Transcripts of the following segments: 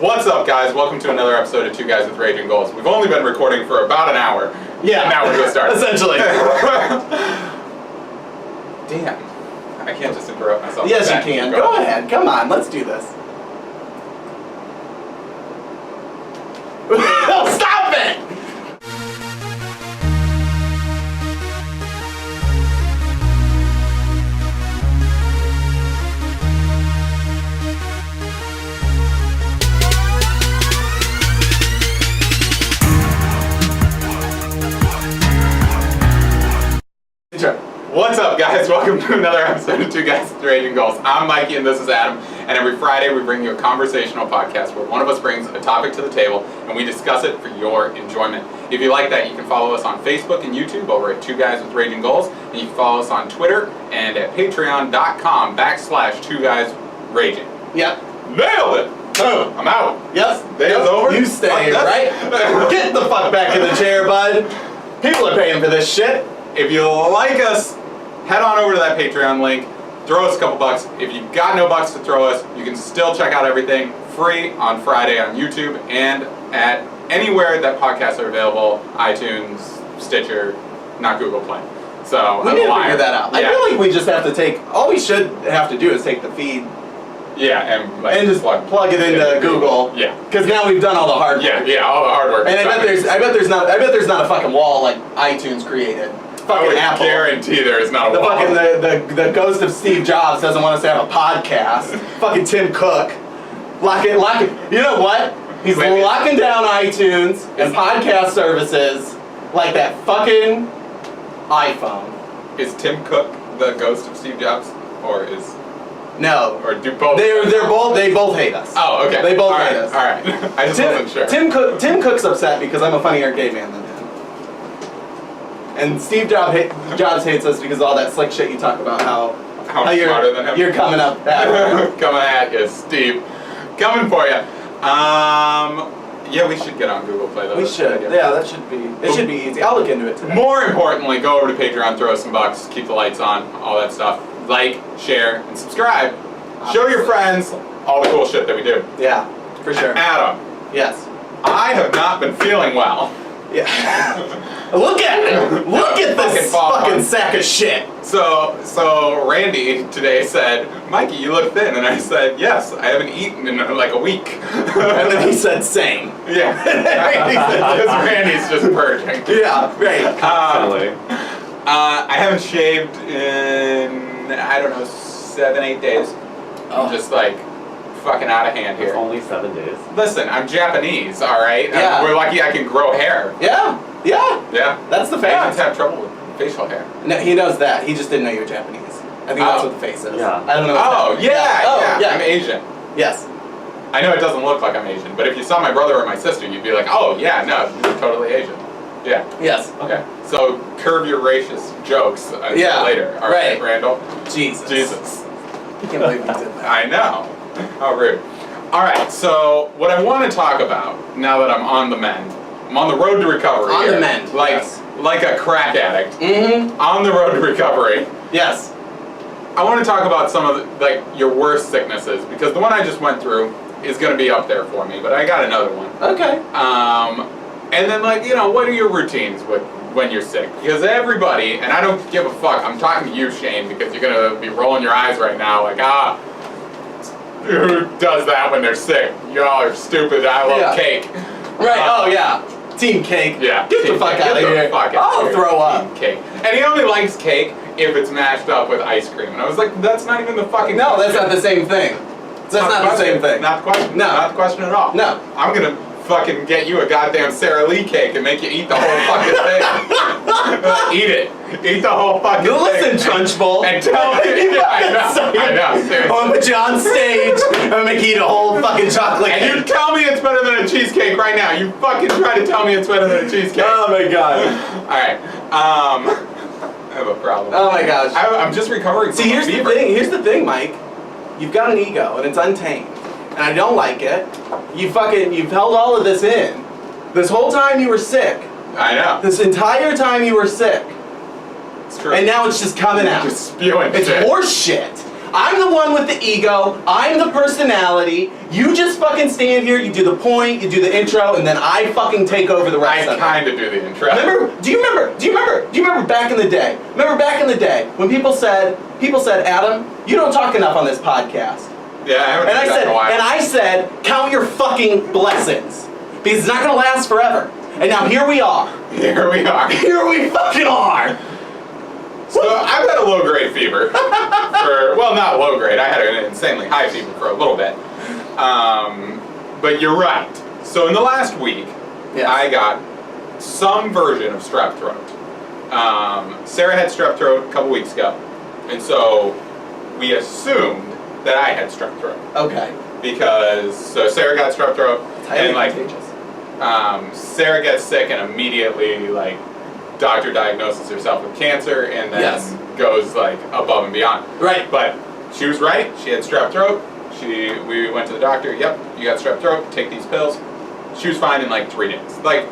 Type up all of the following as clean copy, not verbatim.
What's up, guys? Welcome to another episode of Two Guys with Raging Goals. We've only been recording for about an hour. Yeah. And now we're going to start. Essentially. Damn. I can't just interrupt myself. Yes, you can. Go ahead. Come on. Let's do this. Stop it! What's up, guys? Welcome to another episode of Two Guys with Raging Goals. I'm Mikey and this is Adam, and every Friday we bring you a conversational podcast where one of us brings a topic to the table and we discuss it for your enjoyment. If you like that, you can follow us on Facebook and YouTube over at Two Guys with Raging Goals, and you can follow us on Twitter and at patreon.com/2guysraging. Yep. Nailed it! Boom. I'm out. Yes. Day is over. You stay, right? Get the fuck back in the chair, bud. People are paying for this shit. If you like us, head on over to that Patreon link, throw us a couple bucks. If you got no bucks to throw us, you can still check out everything free on Friday on YouTube and at anywhere that podcasts are available, iTunes, Stitcher, not Google Play. So we need to figure that out. Yeah. I feel like we just have to take, all we should have to do is take the feed and just plug it into Google. Yeah. Because now we've done all the hard work. Yeah, all the hard work. And I bet there's not a fucking wall like iTunes created. I would Apple. guarantee there is not a wall. The ghost of Steve Jobs doesn't want us to have a podcast. Fucking Tim Cook. Lock it. You know what? He's locking down iTunes and podcast services like that fucking iPhone. Is Tim Cook the ghost of Steve Jobs? Or is... No. Or do both? They both hate us. Oh, okay. They both hate us. All right. I just wasn't sure. Tim Cook's upset because I'm a funnier gay man than him. And Steve Jobs hates us because of all that slick shit you talk about how you're smarter than him. You're coming up at coming at you, Steve. Coming for you. Yeah, we should get on Google Play though. We should. Yeah, that should be. It should be easy. I'll look into it today. More importantly, go over to Patreon, throw us some bucks, keep the lights on, all that stuff. Like, share, and subscribe. Show your friends all the cool shit that we do. Yeah, for sure. Adam. Yes. I have not been feeling well. Yeah. Look at it! Look at this fucking sack of shit! So Randy today said, Mikey, you look thin. And I said, yes, I haven't eaten in like a week. And then he said, same. Yeah. Because Randy's just purging. Yeah, right. I haven't shaved in, I don't know, 7-8 days. I'm just like fucking out of hand here. It's only 7 days. Listen, I'm Japanese, alright? Yeah. We're lucky I can grow hair. Yeah. That's the fact. Asians have trouble with facial hair. No, he knows that. He just didn't know you're Japanese. I think that's what the face is. Yeah. I don't know. Yeah. I'm Asian. Yes. I know it doesn't look like I'm Asian, but if you saw my brother or my sister, you'd be like, oh, yeah, no, you're totally Asian. Yeah. Yes. Okay. So curb your racist jokes later. All right, Randall? Jesus. I can't believe you did that. I know. How rude. All right, so what I want to talk about, now that I'm on the mend, I'm on the road to recovery. On the mend, like a crack addict. Mm-hmm. On the road to recovery. Yes. I want to talk about some of your worst sicknesses, because the one I just went through is going to be up there for me, but I got another one. Okay. And then what are your routines when you're sick? Because everybody, and I don't give a fuck, I'm talking to you, Shane, because you're going to be rolling your eyes right now like, who does that when they're sick? Y'all are stupid, I love cake. Right, Team cake. Yeah. Get the fuck out of here. I'll throw up. Team cake. And he only likes cake if it's mashed up with ice cream. And I was like, that's not even the fucking No, question. that's not the same thing. That's not the same thing. Not the question. No. Not the question at all. No. I'm going to fucking get you a goddamn Sara Lee cake and make you eat the whole fucking thing. Eat it. Eat the whole fucking thing. Listen, Trunchbull. And tell me. I know. Seriously. I'm gonna put you on stage. I'm gonna make you eat a whole fucking chocolate cake. And you tell me it's better than a cheesecake right now. You fucking try to tell me it's better than a cheesecake. Oh my god. Alright. I have a problem. Oh my gosh. I'm just recovering from here's the thing, Mike. You've got an ego and it's untamed. And I don't like it. You've held all of this in. This whole time you were sick. I know. This entire time you were sick. It's true. And now it's just coming out. Just spewing It's shit. horse shit. I'm the one with the ego. I'm the personality. You just fucking stand here, you do the point, you do the intro, and then I fucking take over the rest of it. I kind of do the intro. Do you remember back in the day? Remember back in the day when people said, Adam, you don't talk enough on this podcast. Yeah, I haven't done that in a while. And I said, count your fucking blessings. Because it's not gonna last forever. And now here we are. Here we are. Here we fucking are. So I've had a low-grade fever. Well, not low-grade. I had an insanely high fever for a little bit. But you're right. So in the last week, yes. I got some version of strep throat. Sarah had strep throat a couple weeks ago. And so we assumed that I had strep throat. Okay. Because, so Sarah got strep throat. It's highly contagious. Sarah gets sick and immediately, like, doctor diagnoses herself with cancer and then yes. goes, like, above and beyond. Right. But she was right. She had strep throat. We went to the doctor. Yep, you got strep throat. Take these pills. She was fine in, like, 3 days. Like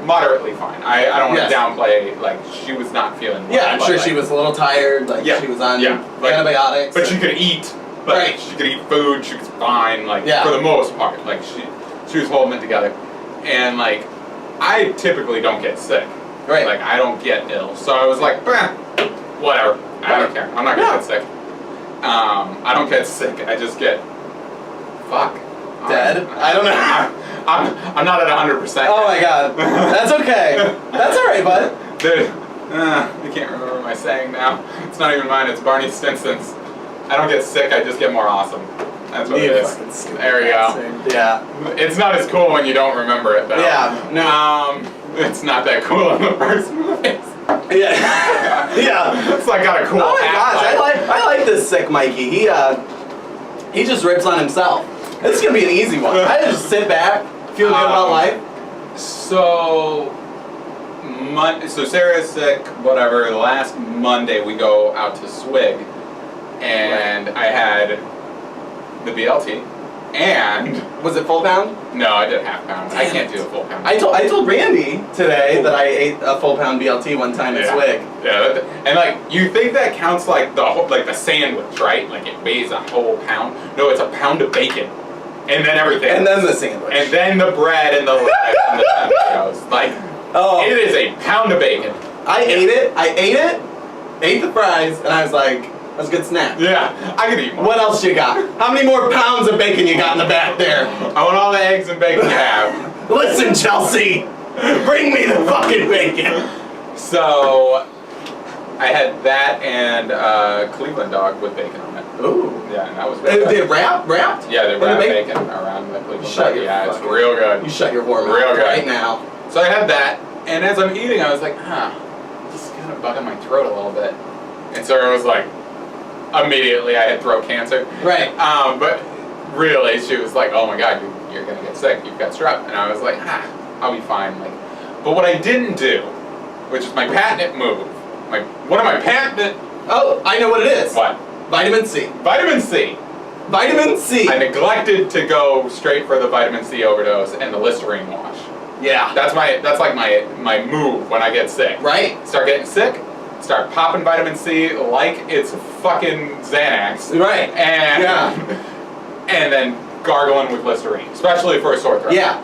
moderately fine. I don't want to yes. downplay, like, she was not feeling well. Yeah, I'm sure she was a little tired. Like, she was on antibiotics. But she could eat. Like, she could eat food. She was fine, like, for the most part. Like, she was holding it together. And, like, I typically don't get sick. Right. Like, I don't get ill. So I was like, whatever. I don't care. I'm not going to get sick. I don't get sick. I just get, dead? I don't know. I'm not at 100%. Oh, my God. That's okay. That's all right, bud. Dude, I can't remember my saying now. It's not even mine. It's Barney Stinson's. I don't get sick. I just get more awesome. That's what it is. There you go. Yeah. It's not as cool when you don't remember it, though. Yeah. No. It's not that cool in the first place. Yeah. Yeah. It's like got a cool. Oh my gosh, I like this sick Mikey. He just rips on himself. This is gonna be an easy one. I just sit back, feel good about life. So Sarah's sick. Whatever. Last Monday we go out to Swig, and I had the BLT. And was it full pound? No, I did half pound. I can't do a full pound. I told Randy today that I ate a full pound BLT one time at Swig. Yeah, and like you think that counts like the sandwich, right? Like it weighs a whole pound. No, it's a pound of bacon, and then everything. And then the sandwich. And then the bread and the tomatoes. Like it is a pound of bacon. I ate it, ate the fries, and I was like, that's a good snack. Yeah, I could eat more. What else you got? How many more pounds of bacon you got in the back there? I want all the eggs and bacon you have. Listen, Chelsea, bring me the fucking bacon. So, I had that and Cleveland dog with bacon on it. Ooh. Yeah, and that was really good. They wrapped? Yeah, they wrapped bacon around the Cleveland dog. Yeah, it's real good. You shut your whore mouth real good right now. So I had that, and as I'm eating, I was like, this is kind of bugging my throat a little bit. And Sarah was like, immediately I had throat cancer. Right. But really, she was like, oh my God, you're gonna get sick. You've got strep. And I was like, I'll be fine. Like, but what I didn't do, which is my patented move, one of my patented. Oh, I know what it is. What? Vitamin C. Vitamin C. Vitamin C. I neglected to go straight for the vitamin C overdose and the Listerine wash. Yeah. That's like my move when I get sick. Right. Start getting sick. Start popping vitamin C like it's fucking Xanax. Right. And then gargling with Listerine, especially for a sore throat. Yeah.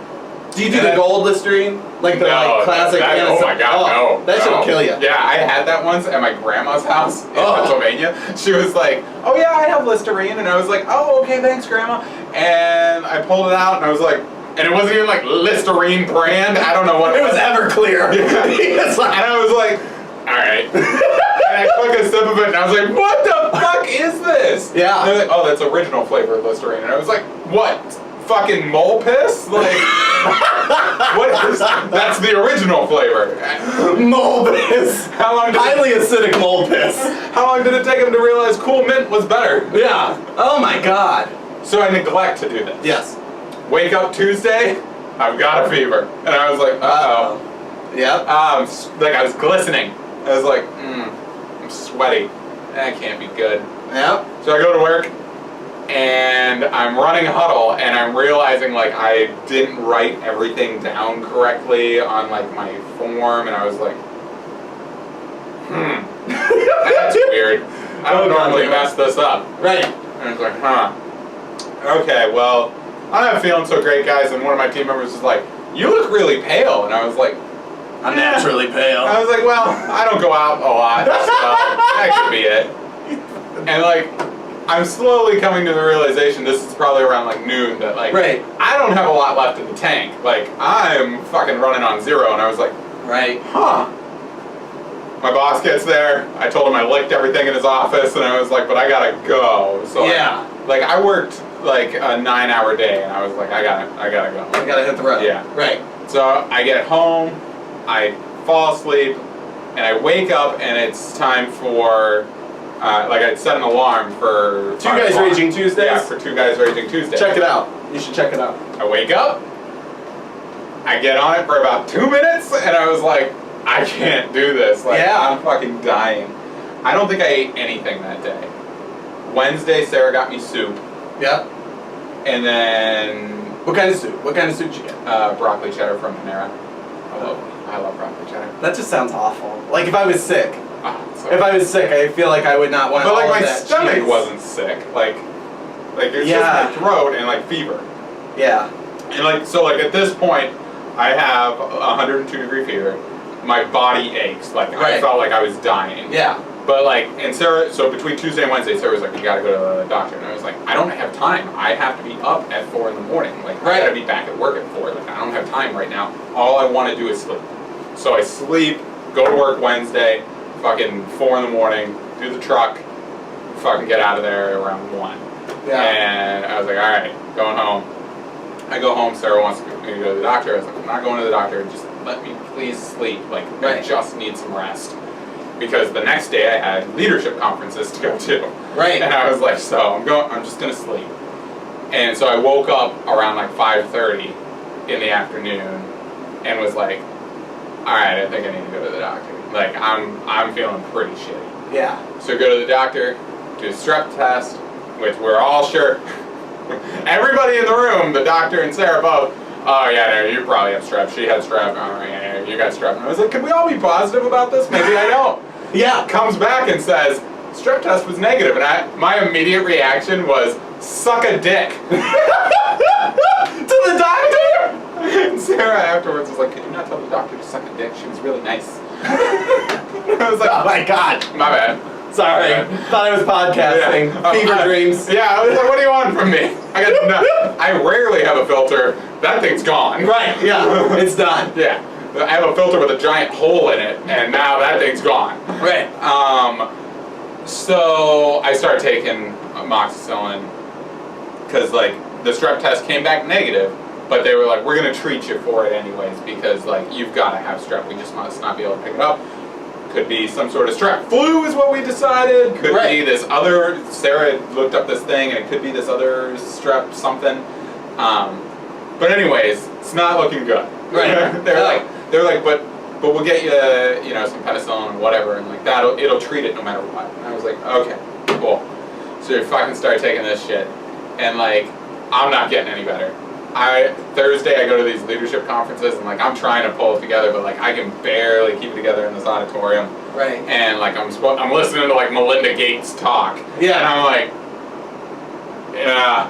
Do you do the gold Listerine? Like the classic? Oh my God, no. That shit'll kill you. Yeah, I had that once at my grandma's house in Pennsylvania. She was like, oh yeah, I have Listerine. And I was like, oh, okay, thanks, Grandma. And I pulled it out and I was like, and it wasn't even like Listerine brand. I don't know what it was. It was Everclear. Yeah. And I was like, all right. And I took a sip of it and I was like, what the fuck is this? Yeah. And they're like, oh, that's original flavor of Listerine. And I was like, what? Fucking mole piss? Like, what is that? That's the original flavor. Mole piss. Highly acidic mole piss. How long did it take him to realize Cool Mint was better? Yeah. Oh my God. So I neglect to do this. Yes. Wake up Tuesday, I've got a fever. And I was like, uh-oh. Yep. Like I was glistening. I was like, I'm sweaty. That can't be good. Yep. So I go to work, and I'm running huddle, and I'm realizing like I didn't write everything down correctly on like my form, and I was like, that's weird. I don't normally mess this up. Right. And it's like, huh. Okay, well, I'm not feeling so great, guys. And one of my team members was like, you look really pale. And I was like, I'm naturally pale. I was like, well, I don't go out a lot, so that could be it. And like, I'm slowly coming to the realization, this is probably around like noon, that like, right. I don't have a lot left in the tank. Like, I'm fucking running on zero. And I was like, right. huh. My boss gets there. I told him I licked everything in his office, and I was like, but I gotta go. So yeah. Like I worked like a 9-hour day, and I was like, I gotta go. I gotta hit the road. Yeah. Right. So I get home, I fall asleep, and I wake up, and it's time for, like I set an alarm for 2 Guys Raging Tuesdays? Yeah, for 2 Guys Raging Tuesdays. Check it out. You should check it out. I wake up, I get on it for about 2 minutes, and I was like, I can't do this. Like, yeah. I'm fucking dying. I don't think I ate anything that day. Wednesday, Sarah got me soup. Yep. And then... What kind of soup? What kind of soup did you get? Broccoli cheddar from Panera. I love broccoli cheddar. That just sounds awful. Like if I was sick. Oh, if I was sick, I feel like I would not want but all like of my that stomach cheese. wasn't sick. Like it's just my throat and like fever. Yeah. And like, so like at this point, I have 102-degree fever. My body aches. Like I felt like I was dying. Yeah. But like, and Sarah, so between Tuesday and Wednesday, Sarah was like, you gotta go to the doctor. And I was like, I don't have time. I have to be up at 4 in the morning. Like, I gotta be back at work at 4. Like, I don't have time right now. All I wanna do is sleep. So I sleep, go to work Wednesday, fucking 4 in the morning, do the truck, fucking get out of there around 1. Yeah. And I was like, all right, going home. I go home, Sarah wants me to go to the doctor. I was like, I'm not going to the doctor, just let me please sleep. Like, I just need some rest. Because the next day I had leadership conferences to go to. Right. And I was like, so I'm just gonna sleep. And so I woke up around like 5:30 in the afternoon and was like, all right, I think I need to go to the doctor. Like I'm feeling pretty shitty. Yeah. So go to the doctor, do a strep test, which we're all sure. Everybody in the room, the doctor and Sarah both, oh yeah, no, you probably have strep. She had strep. Oh yeah, you got strep. And I was like, can we all be positive about this? Maybe I don't. Yeah. Comes back and says, strep test was negative. And my immediate reaction was, suck a dick. To the doctor? And Sarah afterwards was like, could you not tell the doctor to suck a dick? She was really nice. I was like, oh my God. My bad. Sorry. Thought I was podcasting. Yeah. Fever dreams. Yeah, I was like, what do you want from me? I rarely have a filter. That thing's gone. Right, yeah. It's done. Yeah. I have a filter with a giant hole in it, and now that thing's gone. Right. So I started taking amoxicillin because like the strep test came back negative, but they were like, we're gonna treat you for it anyways because like you've got to have strep. We just must not be able to pick it up. Could be some sort of strep flu is what we decided. Could be this other. Sarah looked up this thing, and it could be this other strep something. But anyways, it's not looking good. Right. They're like, but we'll get you, some penicillin or whatever, and like it'll treat it no matter what. And I was like, okay, cool. So we fucking started taking this shit, and like, I'm not getting any better. Thursday I go to these leadership conferences, and like I'm trying to pull it together, but like I can barely keep it together in this auditorium. Right. And like I'm listening to like Melinda Gates talk. Yeah. And I'm like, yeah.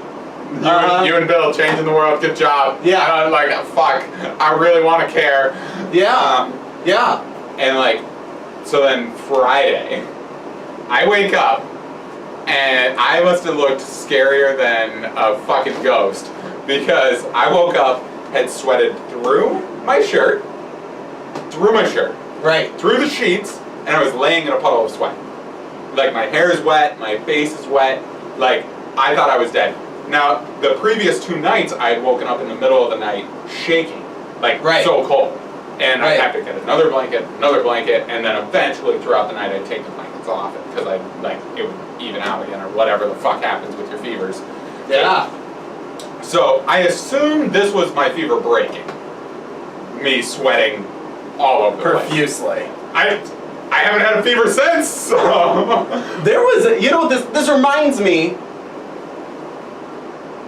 You and Bill changing the world, good job. Yeah. And I'm like, fuck, I really want to care. Yeah. Yeah. And like, so then Friday, I wake up, and I must have looked scarier than a fucking ghost, because I woke up, had sweated through my shirt, right, through the sheets, and I was laying in a puddle of sweat. Like my hair is wet, my face is wet, like I thought I was dead. Now, the previous 2 nights, I had woken up in the middle of the night shaking, like so cold. And I'd have to get another blanket, and then eventually throughout the night I'd take the blankets off it because it would even out again or whatever the fuck happens with your fevers. Yeah. So I assumed this was my fever breaking. Me sweating all over the place. Profusely. I haven't had a fever since. So. There was this reminds me.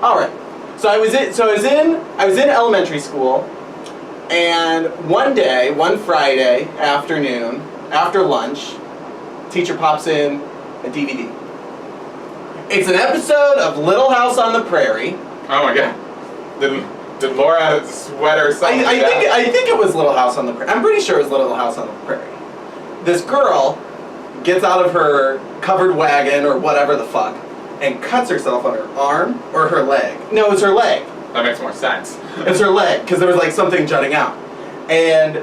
All right. So I was in elementary school, and one Friday afternoon, after lunch, teacher pops in a DVD. It's an episode of Little House on the Prairie. Oh my god. Did Laura sweat herself? I think it was Little House on the Prairie. I'm pretty sure it was Little House on the Prairie. This girl gets out of her covered wagon or whatever the fuck and cuts herself on her arm or her leg. No, it's her leg. That makes more sense. It's her leg, because there was like something jutting out. And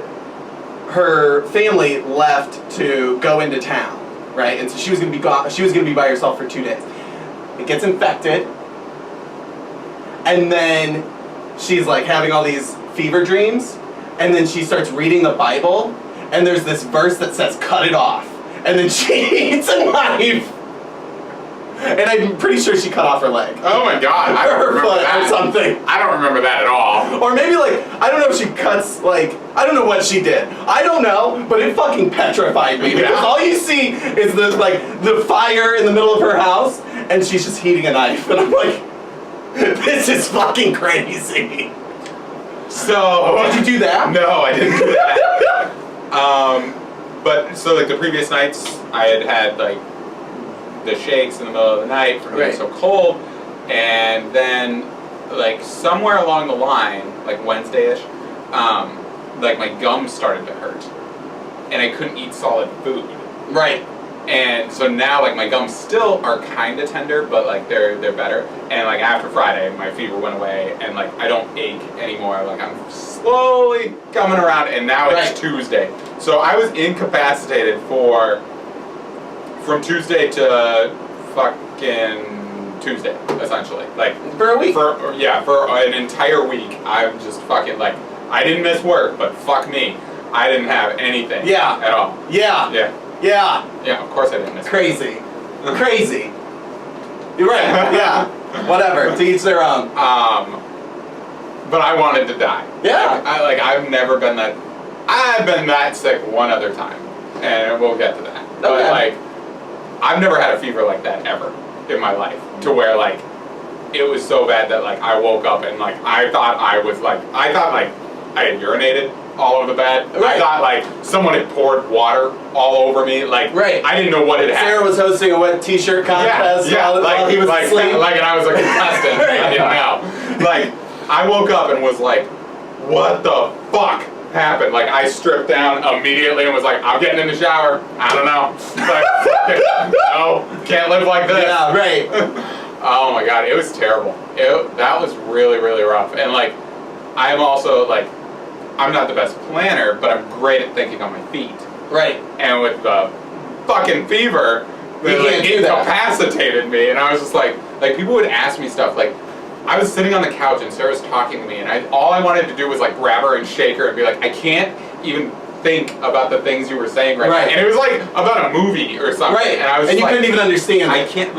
her family left to go into town, right? And so she was gonna be gone, she was gonna be by herself for 2 days. It gets infected, and then she's like having all these fever dreams, and then she starts reading the Bible, and there's this verse that says, "Cut it off." And then she eats a knife. And I'm pretty sure she cut off her leg. Oh my god, I don't remember that. Or something. I don't remember that at all. Or maybe like, I don't know if she cuts, like, I don't know what she did. I don't know, but it fucking petrified me. Because all you see is the fire in the middle of her house, and she's just heating a knife. And I'm like, this is fucking crazy. So... Did you do that? No, I didn't do that. But, so like the previous nights, I had like the shakes in the middle of the night from being so cold, and then like somewhere along the line, like Wednesday-ish, like my gums started to hurt, and I couldn't eat solid food. Right. And so now like my gums still are kind of tender, but like they're better. And like after Friday, my fever went away, and like I don't ache anymore. Like I'm slowly coming around, and now it's Tuesday. So I was incapacitated from Tuesday to fucking Tuesday, essentially. Like for a week. For an entire week. I'm just fucking like, I didn't miss work, but fuck me, I didn't have anything. At all. Yeah. Yeah, of course I didn't miss Crazy. Crazy. You're right. Yeah. Whatever. To each their own. But I wanted to die. Yeah. I've never been that. I've been that sick one other time, and we'll get to that. Okay. But like, I've never had a fever like that ever in my life, to where like it was so bad that like I woke up and like I thought I had urinated all over the bed. Right. I thought like someone had poured water all over me. Like I didn't know what had happened. Sarah was hosting a wet t-shirt contest while he was asleep. And I was a contestant. I didn't know. Like I woke up and was like, what the fuck happened? Like I stripped down immediately and was like, I'm getting in the shower. I don't know. Like, no, can't live like this. Yeah, right. Oh my god, it was terrible. That was really, really rough. And like, I'm also like, I'm not the best planner, but I'm great at thinking on my feet. Right. And with the fucking fever, it incapacitated me, and I was just like people would ask me stuff like, I was sitting on the couch and Sarah was talking to me, and all I wanted to do was like grab her and shake her and be like, I can't even think about the things you were saying right now. And it was like about a movie or something. Right. And I was and you like, couldn't even understand. I can't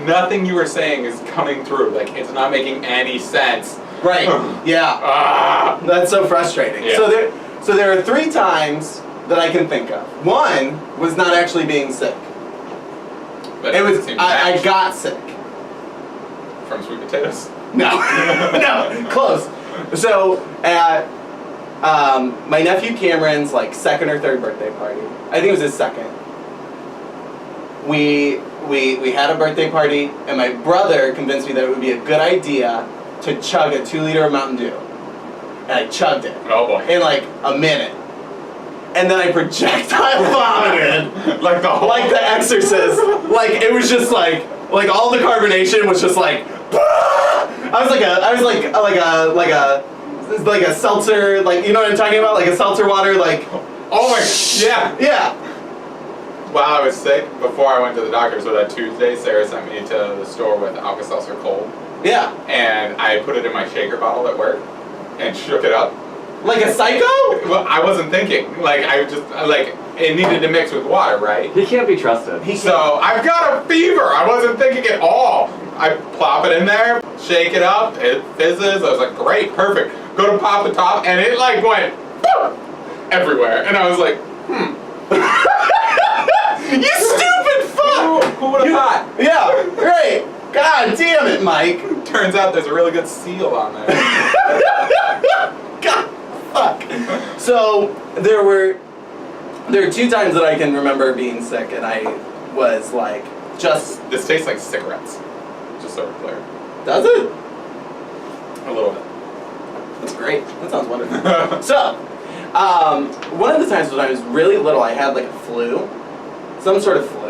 nothing you were saying is coming through. Like it's not making any sense. Right. Yeah. That's so frustrating. Yeah. So there are 3 times that I can think of. One was not actually being sick. But it was I got sick. From sweet potatoes? No. No. Close. So at my nephew Cameron's like 2nd or 3rd birthday party. I think it was his 2nd. We had a birthday party, and my brother convinced me that it would be a good idea to chug a 2-liter of Mountain Dew. And I chugged it. Oh boy. In like a minute. And then I projectile vomited. Like The Exorcist. Like it was just like all the carbonation was just like I was like a seltzer, like, you know what I'm talking about? Like a seltzer water, like. Oh my, yeah. While I was sick, before I went to the doctor, so that Tuesday, Sarah sent me to the store with Alka-Seltzer Cold. Yeah. And I put it in my shaker bottle at work and shook it up. Like a psycho? Well, I wasn't thinking. Like, it needed to mix with water, right? He can't be trusted. So, I've got a fever. I wasn't thinking at all. I plop it in there, shake it up, it fizzes. I was like, great, perfect. Go to pop the top, and it like went everywhere. And I was like, You stupid fuck! Who would have thought? Yeah, right. God damn it, Mike. Turns out there's a really good seal on there. God, fuck. So there are 2 times that I can remember being sick, and I was like just. This tastes like cigarettes. Just so we're clear. Does it? A little bit. That's great. That sounds wonderful. So, one of the times when I was really little, I had like a flu, some sort of flu.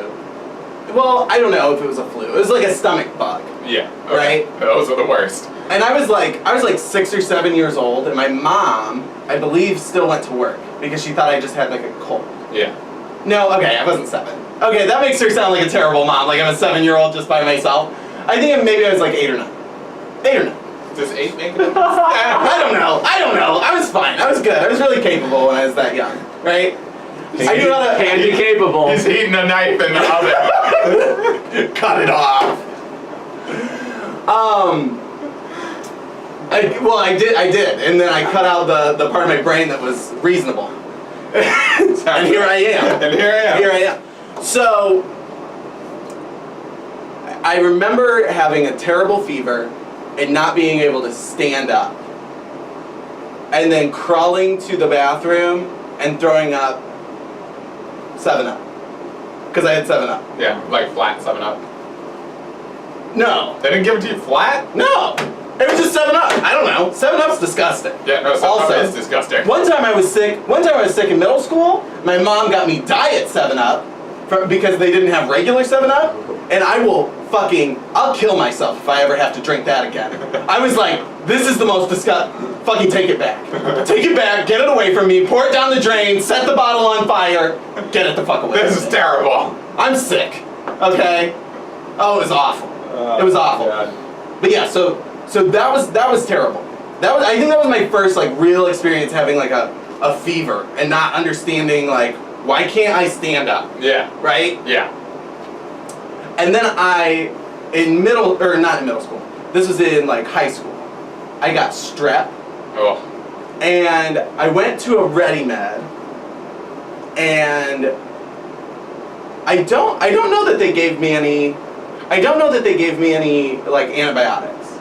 Well, I don't know if it was a flu. It was like a stomach bug. Yeah. Okay. Right. Those are the worst. And I was like 6 or 7 years old, and my mom, I believe, still went to work because she thought I just had like a cold. Yeah. No, okay, I wasn't 7. Okay, that makes her sound like a terrible mom. Like I'm a 7-year-old just by myself. I think maybe I was like 8 or 9. 8 or 9. Does 8 make it? I don't know. I was fine. I was good. I was really capable when I was that young, right? I knew how to handy capable. He's heating a knife in the oven. cut it off. I did, and then I cut out the part of my brain that was reasonable. And here I am. And here I am. Here I am. So, I remember having a terrible fever and not being able to stand up. And then crawling to the bathroom and throwing up 7-Up. Because I had 7-Up. Yeah, like flat 7-Up. No. They didn't give it to you flat? No. It was just 7-Up. I don't know. 7-Up's disgusting. Yeah, no, 7-Up is disgusting. One time I was sick in middle school. My mom got me Diet 7-Up because they didn't have regular 7-Up. And I'll kill myself if I ever have to drink that again. I was like, this is the most disgusting. Fucking take it back. Take it back, get it away from me, pour it down the drain, set the bottle on fire, get it the fuck away. This is terrible. I'm sick. Okay? Oh, it was awful. It was awful. God. But yeah, so that was terrible. I think that was my first like real experience having like a fever and not understanding like why can't I stand up? Yeah. Right? Yeah. And then not in middle school. This was in like high school. I got strep. Oh. And I went to a ReadyMed. And I don't know that they gave me any like antibiotics.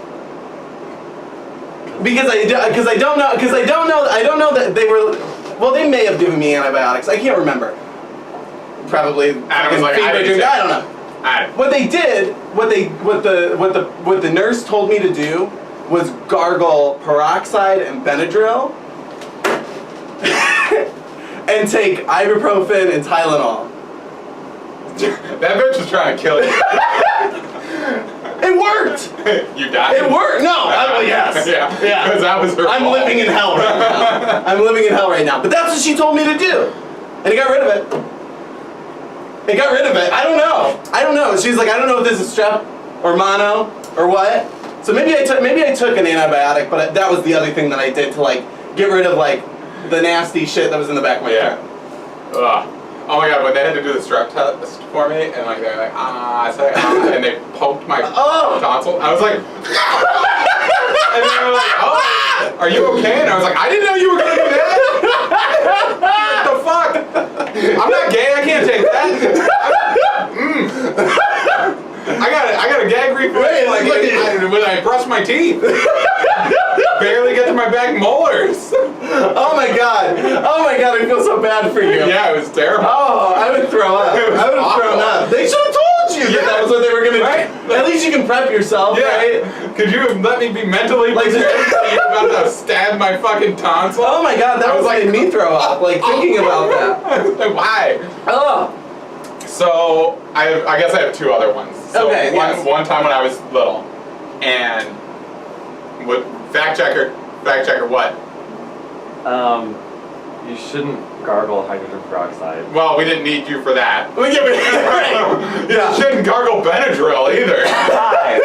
Because I don't know that they were. Well, they may have given me antibiotics. I can't remember. Probably. I was like, I don't know. What they did, what the nurse told me to do was gargle peroxide and Benadryl and take ibuprofen and Tylenol. That bitch was trying to kill you. It worked. You died? It worked. No. Yes. Yeah. Because that was her I'm fault. living in hell right now. I'm living in hell right now. But that's what she told me to do, and it got rid of it. It got rid of it. I don't know. She's like, I don't know if this is strep or mono or what. So maybe I took an antibiotic, but that was the other thing that I did to like get rid of like the nasty shit that was in the back of my throat. Ugh. Oh my god, when they had to do the strep test for me, and like they're like, and they poked my tonsil, I was like, and they were like, oh, are you okay? And I was like, I didn't know you were gonna do that. What the fuck? I'm not gay. I can't take that. I got a gag reflex when I brush my teeth. Barely get to my back molars. Oh my god, I feel so bad for you. Yeah, it was terrible. Oh, I would throw up. I would have thrown up. They should have told you that was what they were gonna do. At least you can prep yourself, right? Could you have let me be mentally prepared that you were about to stab my fucking tonsil? Oh my god, that was like me throw up, like thinking about that. Why? Oh. So I guess I have 2 other ones. So okay. One time when I was little, and fact checker what? You shouldn't gargle hydrogen peroxide. Well, we didn't need you for that. Yeah. You shouldn't gargle Benadryl either. Hi.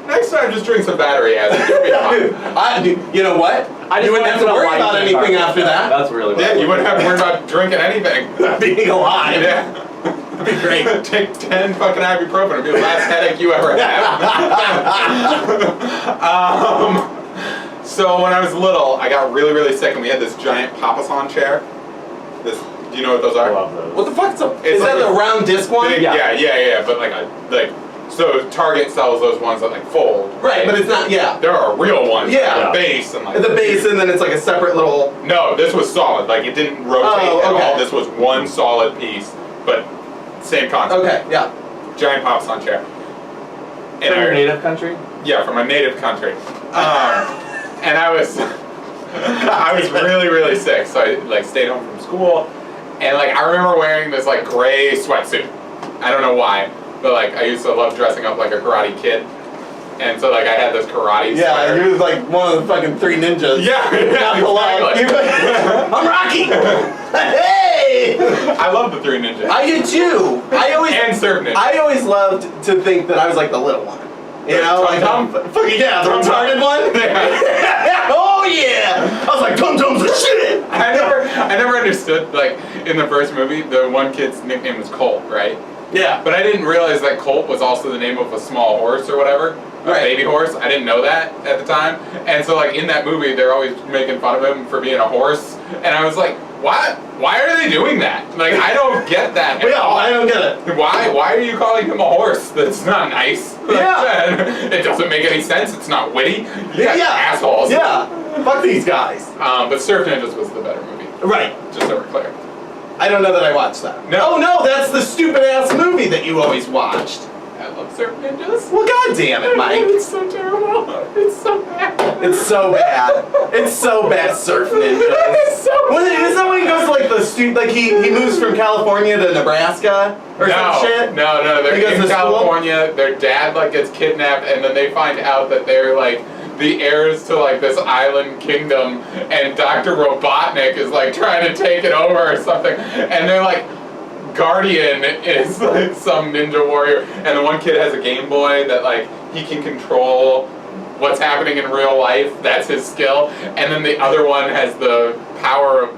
Next time, just drink some battery acid. You'll be fine. You know what? You wouldn't have to worry about anything after that. That's really what you wouldn't have to worry about drinking anything. Being alive. Yeah. That'd be great. Take 10 fucking ibuprofen. It'd be the last headache you ever had. So when I was little, I got really, really sick, and we had this giant papasan chair. Do you know what those are? I love those. What the fuck? Is It's that like the round disc one? Big, yeah. But like So Target sells those ones that like fold. Right, but it's not. Yeah. There are real ones. Yeah. Like the base and like. The base, and then it's like a separate little. No, this was solid. Like it didn't rotate at all. This was one solid piece, but same concept. Okay. Yeah. Giant pops on chair. From your native country? Yeah, from my native country. And I was really, really sick, so I like stayed home from school, and like I remember wearing this like gray sweatsuit. I don't know why, but like I used to love dressing up like a karate kid, and so like I had this karate sweater. You was like one of the fucking three ninjas. Yeah, exactly. I'm Rocky. Hey! I love the three ninjas. I did too. And surf ninjas. I always loved to think that I was like the little one. You know, like fucking yeah, the retarded one. Yeah. Oh yeah! I was like, Tum Tum's the shit. I never understood, like in the first movie, the one kid's nickname was Colt, right? Yeah. But I didn't realize that Colt was also the name of a small horse or whatever. A baby horse. I didn't know that at the time. And so like in that movie, they're always making fun of him for being a horse. And I was like, why are they doing that? Like, I don't get that at all. I don't get it. Why are you calling him a horse? That's not nice. Yeah. It doesn't make any sense. It's not witty. Yeah. Assholes. Yeah. Fuck these guys. But Surf Ninjas was the better movie. Right. Just so we're clear. I don't know that I watched that. No. Oh no, that's the stupid ass movie that you always watched. I love Surf Ninjas. Well, god damn it, Mike. It's so terrible. It's so bad. It's so bad. It's so bad, Surf Ninjas. It's so bad. Isn't that when he goes to like the like he moves from California to Nebraska or some shit? No, they're He goes in to school? California. Their dad like gets kidnapped, and then they find out that they're like the heirs to like this island kingdom, and Dr. Robotnik is like trying to take it over or something, and they're like, Guardian is like some ninja warrior, and the one kid has a Game Boy that like he can control what's happening in real life. That's his skill, and then the other one has the power of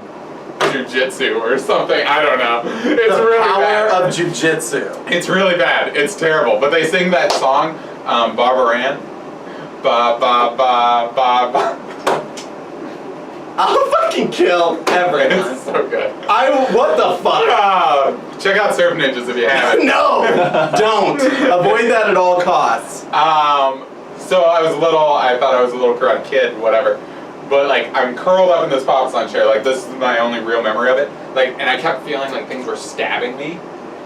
jujitsu or something. I don't know. It's the really power bad. of jujitsu. It's really bad. It's terrible. But they sing that song, Barbaran. Ba ba ba ba ba. I'll fucking kill everyone. It's so good. What the fuck? Check out Surf Ninjas if you haven't. No! Don't! Avoid that at all costs. So I thought I was a little karate kid, whatever. But like, I'm curled up in this Pop Sun chair, like this is my only real memory of it. Like, and I kept feeling like things were stabbing me.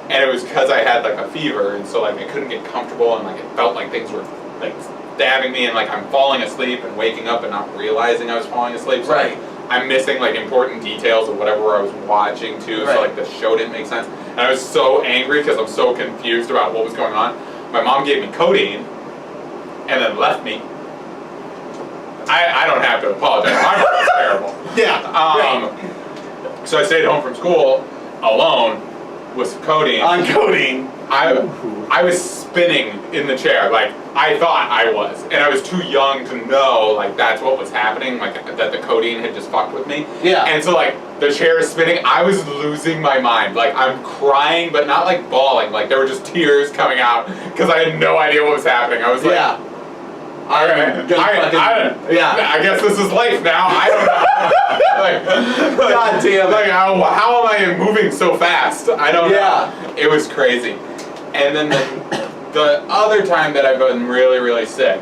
And it was because I had like a fever, and so like I couldn't get comfortable, and like it felt like things were like stabbing me, and like I'm falling asleep and waking up and not realizing I was falling asleep. So Right. like, I'm missing like important details of whatever I was watching too. Right. So like the show didn't make sense. And I was so angry because I'm so confused about what was going on. My mom gave me codeine and then left me. I don't have to apologize. My mom was terrible. Yeah. So I stayed home from school alone with some codeine. On codeine. I was spinning in the chair, like I thought I was, and I was too young to know like that's what was happening, like that the codeine had just fucked with me. Yeah. And so like the chair is spinning, I was losing my mind. Like I'm crying, but not like bawling. Like there were just tears coming out because I had no idea what was happening. I was like, Yeah. I guess this is life now. I don't know. God damn it. Like how am I moving so fast? I don't know. It was crazy. And then the other time that I've been really, really sick,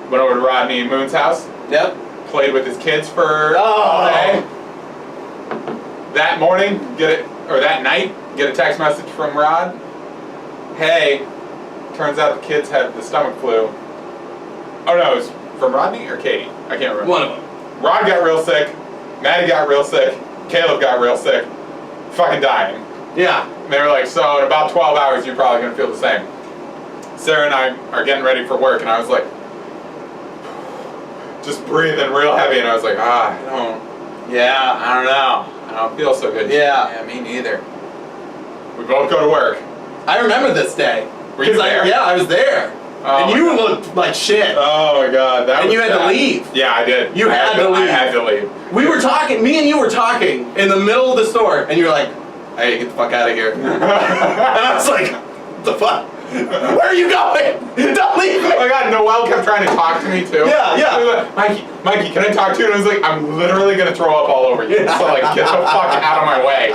went over to Rodney and Moon's house. Yep. Played with his kids for Oh. a day. That morning, that night, get a text message from Rod. Hey, turns out the kids had the stomach flu. Oh no, it was from Rodney or Katie? I can't remember. One of them. Rod got real sick. Maddie got real sick. Caleb got real sick. Fucking dying. Yeah. And they were like, so in about 12 hours, you're probably going to feel the same. Sarah and I are getting ready for work, and I was like, just breathing real heavy, and I was like, I don't know. I don't feel so good. Yeah. Me neither. We both go to work. I remember this day. Were you there? Yeah, I was there. Oh and my you God. looked like shit. Oh my God. And you had to leave. Yeah, I did. You had to leave. I had to leave. We were talking, me and you were talking in the middle of the store, and you were like, hey, get the fuck out of here. And I was like, what the fuck? Where are you going? Don't leave me. Oh my God, Noelle kept trying to talk to me too. Yeah. She was like, Mikey, can I talk to you? And I was like, I'm literally gonna throw up all over you. So like, get the fuck out of my way.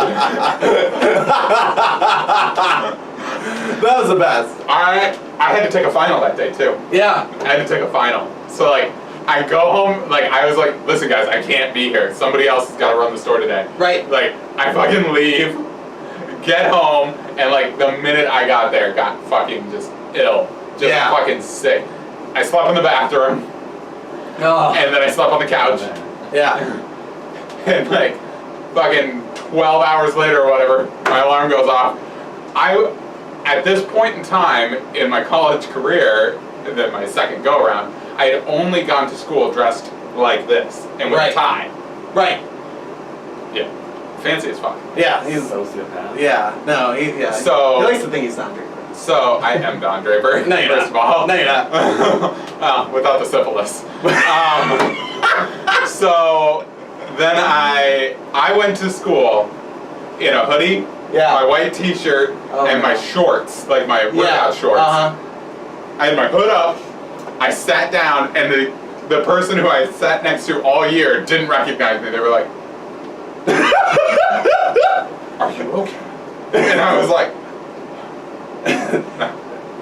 That was the best. I had to take a final that day too. Yeah. I had to take a final. So like, I go home, like I was like, listen guys, I can't be here. Somebody else has got to run the store today. Right. Like, I fucking leave, get home, and like the minute I got there, got fucking just ill. Just fucking sick. I slept in the bathroom. Oh. And then I slept on the couch. Yeah. And like, fucking 12 hours later or whatever, my alarm goes off. At this point in time in my college career, then my second go around, I had only gone to school dressed like this and with a tie. Right. Yeah. Fancy as fuck. Yeah, he's sociopath. Yeah. No, he So he likes to think he's Don Draper. So I am Don Draper. No, you're first of all. No, you're not. Well, without the syphilis. So then I went to school in a hoodie, my white t-shirt, and my shorts, like my workout shorts. I had my hood up. I sat down, and the person who I sat next to all year didn't recognize me. They were like, "Are you okay?" And I was like,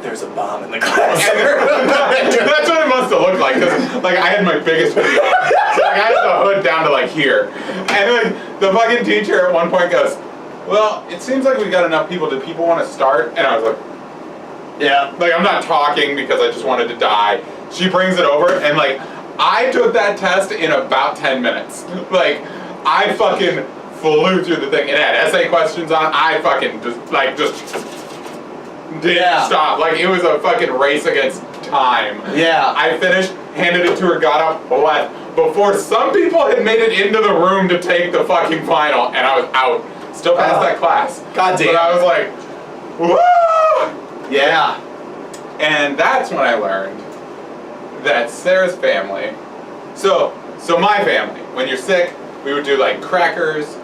There's a bomb in the class. That's what it must have looked like, because like I had my biggest hoodie on. So like, I had the hood down to like here. And like the fucking teacher at one point goes, "Well, it seems like we got enough people. Do people want to start?" And I was like, Yeah. like I'm not talking because I just wanted to die. She brings it over, and like I took that test in about 10 minutes. Like I fucking flew through the thing. It had essay questions on it. I fucking just didn't stop. Like it was a fucking race against time. Yeah. I finished, handed it to her, got up, left. Before some people had made it into the room to take the fucking final, and I was out. Still passed that class. God damn. But I was like, woo! Yeah. And that's when I learned that Sarah's family, so my family, when you're sick, we would do like crackers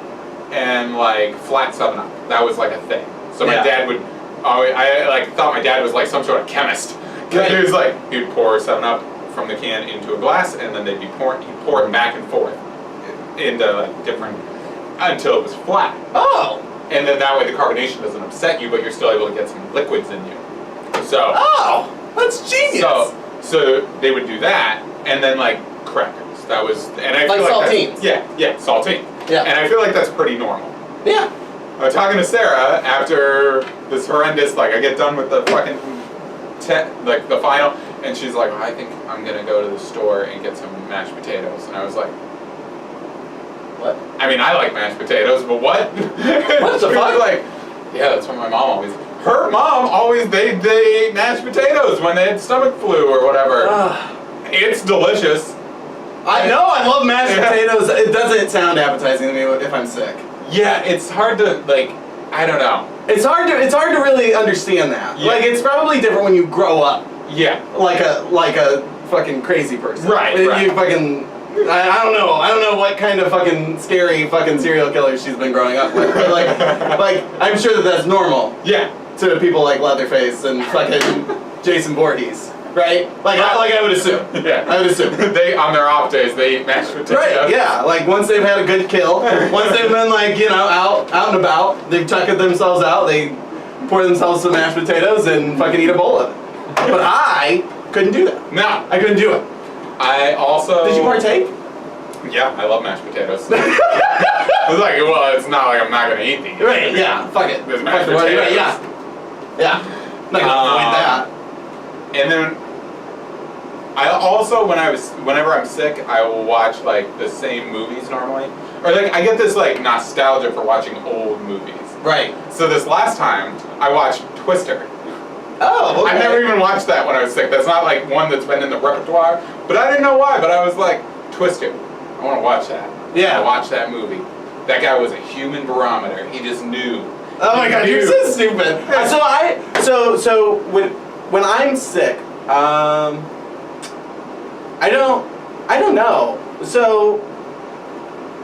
and like flat 7-Up. That was like a thing. So my dad would, I like thought my dad was like some sort of chemist. Because he was like, he'd pour 7-Up from the can into a glass, and then he'd pour it back and forth into like different, until it was flat. Oh. And then that way the carbonation doesn't upset you, but you're still able to get some liquids in you. So. Oh, that's genius. So they would do that, and then like crackers. That was, and I feel like saltines. Saltine. Yeah. And I feel like that's pretty normal. Yeah. I was talking to Sarah after this horrendous, like I get done with the fucking, like the final, and she's like, I think I'm gonna go to the store and get some mashed potatoes. And I was like, what? I mean, I like mashed potatoes, but what? What the fuck? Like, yeah, that's what my mom always. Her mom always they ate mashed potatoes when they had stomach flu or whatever. It's delicious. I know, I love mashed potatoes. It doesn't sound appetizing to me if I'm sick. Yeah, it's hard to like. I don't know. It's hard to really understand that. Yeah. Like it's probably different when you grow up. Yeah. Like a fucking crazy person. Right. You fucking. I don't know. I don't know what kind of fucking scary fucking serial killer she's been growing up with. But like I'm sure that's normal. Yeah. To people like Leatherface and fucking Jason Voorhees. Right? Like I would assume. Yeah. I would assume. They, on their off days, they eat mashed potatoes. Right, yeah. Like once they've had a good kill, once they've been like, you know, out and about, they've tucked themselves out, they pour themselves some mashed potatoes and fucking eat a bowl of it. But I couldn't do that. No. I couldn't do it. I also... Did you partake? Yeah, I love mashed potatoes. I was like, well, it's not like I'm not going to eat these. Right, yeah. Fuck it. There's mashed Fuck it, potatoes. right, yeah. Yeah. Not gonna avoid that. And then I also, whenever I'm sick, I will watch like the same movies normally, or like I get this like nostalgia for watching old movies. Right. So this last time I watched Twister. Oh, okay. I never even watched that when I was sick. That's not like one that's been in the repertoire, but I didn't know why. But I was like, Twister, I want to watch that. Yeah. I watched that movie. That guy was a human barometer. He just knew. Oh my god, you're so stupid. So when I'm sick, I don't know. So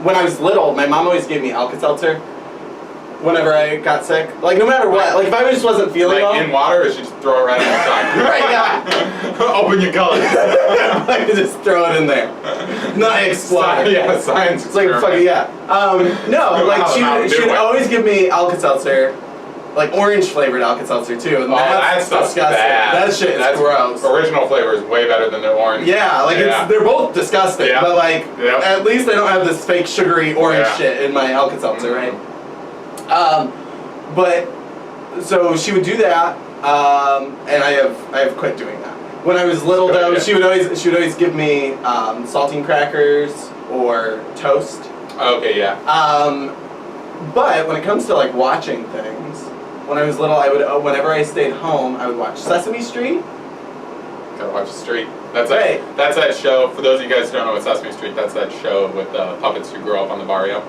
when I was little, my mom always gave me Alka-Seltzer whenever I got sick. Like no matter what, like if I just wasn't feeling well. Like in water, or she just throw it right outside. Right, yeah. Open your gullet. I could just throw it in there. Not explode. Yeah, science. It's like fucking yeah. No, like she would always give me Alka-Seltzer, like orange flavored Alka-Seltzer too. And Oh, that that's stuff's disgusting. bad. That shit is That's gross. Original flavor is way better than the orange. Yeah, like they're both disgusting, Yeah. but like Yep. at least I don't have this fake sugary orange Yeah. shit in my Alka-Seltzer, right? But so she would do that, and I have quit doing that. When I was little Good though, idea. she would always give me saltine crackers or toast. Okay, yeah. But when it comes to like watching things, when I was little, I would whenever I stayed home, I would watch Sesame Street. Gotta watch the street. That's Right. That's that show. For those of you guys who don't know what Sesame Street, that's that show with puppets who grow up on the barrio.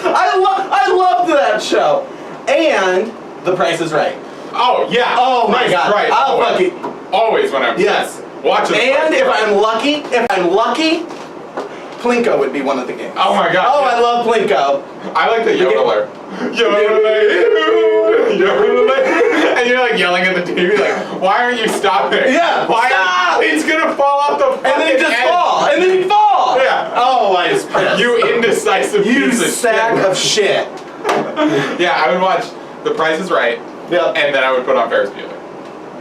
I loved that show, and The Price is Right. Oh yeah. Oh my God. Right. I'll Always. Always when I'm Yes. watching. And if I'm lucky, Plinko would be one of the games. Oh my God. Oh, I love Plinko. I like the yodeler. Yodeler, and you're like yelling at the TV, like, why aren't you stopping? Yeah, Why? stop! It's gonna fall off the. And then just edge. fall. And then you fall. Yeah. Oh, I was pissed. You indecisive You piece of sack shit. of shit. Yeah, I would watch The Price is Right, Yep. and then I would put on Ferris Bueller.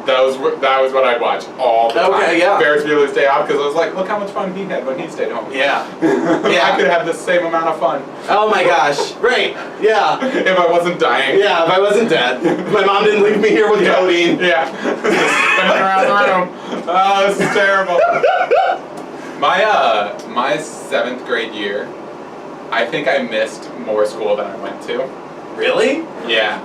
That was what I'd watch all the time. Okay, yeah. Ferris Bueller's Day Off, because I was like, look how much fun he had when he stayed home. Yeah. I could have the same amount of fun Oh my gosh. Right. Yeah. if I wasn't dying. Yeah, if I wasn't dead. If my mom didn't leave me here with codeine. Yeah. Spinning around the room. Oh, this is terrible. My 7th grade year, I think I missed more school than I went to. Really? Yeah.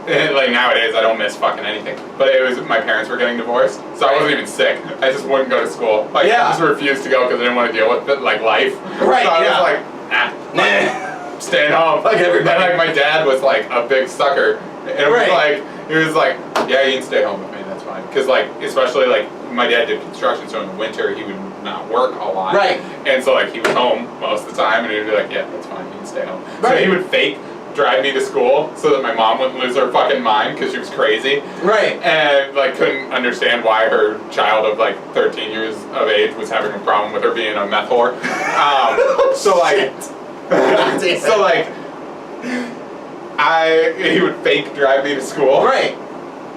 Like nowadays, I don't miss fucking anything. But it was my parents were getting divorced, so I wasn't even sick. I just wouldn't go to school. Like Yeah. I just refused to go because I didn't want to deal with it, like life. Right, So I yeah. was like, nah, staying home. Like everybody. And like my dad was like a big sucker, and it was Right. like he was like, yeah, you can stay home with me. That's fine. Because like especially like my dad did construction, so in the winter he would not work a lot. Right. And so like he was home most of the time, and he would be like, yeah, that's fine. You can stay home. So Right. he would fake drive me to school so that my mom wouldn't lose her fucking mind because she was crazy Right. and like couldn't understand why her child of like 13 years of age was having a problem with her being a meth whore. So like, God damn it. so like, he would fake drive me to school, Right.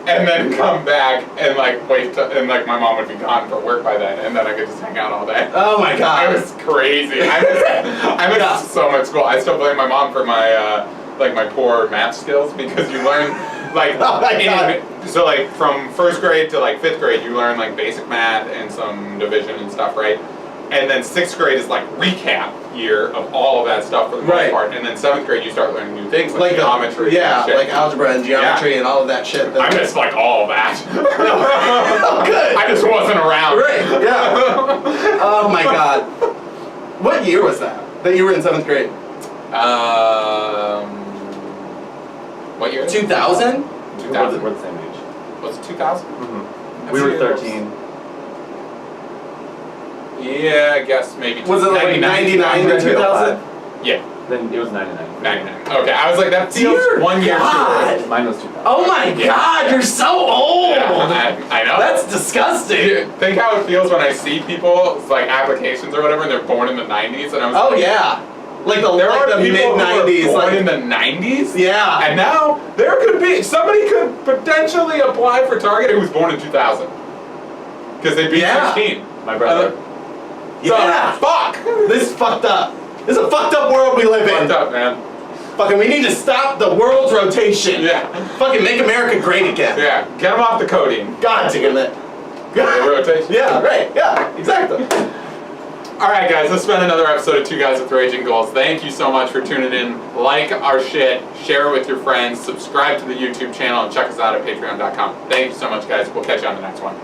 and then come back and like wait and like my mom would be gone for work by then, and then I could just hang out all day. Oh my It God. was crazy. I missed so much school. I still blame my mom for my like my poor math skills because you learn like Oh my God. so like from 1st grade to like 5th grade you learn like basic math and some division and stuff, right? And then 6th grade is like recap year of all of that stuff for the most Right. part. And then 7th grade you start learning new things like Like geometry. yeah, and shit. like algebra and geometry and all of that shit. I missed like all of that. Oh, good. I just wasn't around. Right. Yeah. Oh my God. What year was that? That you were in 7th grade? What year? 2000? 2000. We're the same age. Was it 2000? Mm-hmm. We were 13. Yeah, I guess maybe. Was it like 99 to 2000? Yeah, Then it was 99. 99. Okay, I was like, that feels Dear 1 year too God. early. Mine was 2000. Oh my Yeah. God, you're so old! Yeah, I know. That's disgusting. Dude, think how it feels when I see people's like applications or whatever, and they're born in the 90s, and I was Oh like, yeah. Like the, there like are the people mid-90s. who were born Like, in the 90s. yeah. And now there could be somebody could potentially apply for Target who was born in 2000 because they'd be Yeah. 16. My brother. Yeah. So, fuck. This is fucked up. This is a fucked up world we live in. Fucked up, man. Fucking, we need to stop the world's rotation. Yeah. Fucking make America great again. Yeah. Get them off the codeine. God damn it. The rotation. Yeah, right. Yeah, exactly. All right, guys, this has been another episode of Two Guys with Raging Goals. Thank you so much for tuning in. Like our shit, share it with your friends, subscribe to the YouTube channel, and check us out at patreon.com. Thank you so much, guys. We'll catch you on the next one.